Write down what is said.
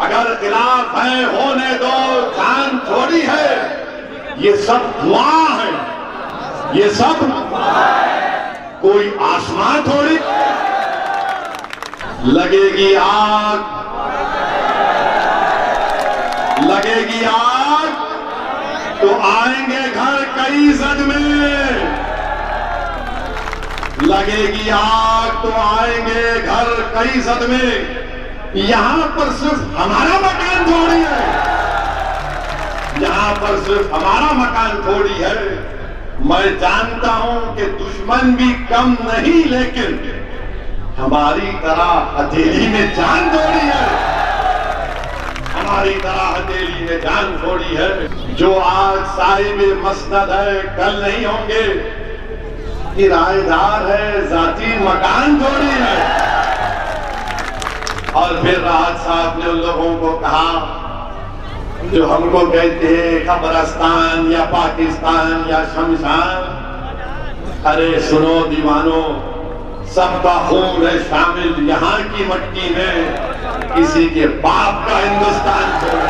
अगर खिलाफ है होने दो, जान थोड़ी है, ये सब दुआ है, ये सब कोई आसमां थोड़ी। लगेगी आग, लगेगी आग तो आएंगे घर कई सदमे, लगेगी आग तो आएंगे घर कई सदमे। यहां पर सिर्फ हमारा मकान थोड़ी है, यहां पर सिर्फ हमारा मकान थोड़ी है। मैं जानता हूं कि दुश्मन भी कम नहीं, लेकिन हमारी तरह हथेली में जान थोड़ी है, हमारी तरह हथेली में जान थोड़ी है। जो आज साहिबे मसनद है कल नहीं होंगे, किराएदार है जाती मकान थोड़ी है। और फिर राहत साहब ने उन लोगों को कहा जो हमको कहते हैं कब्रिस्तान या पाकिस्तान या शमशान, अरे सुनो दीवानो, सबका खून है शामिल यहाँ की मट्टी में, किसी के बाप का हिंदुस्तान छोड़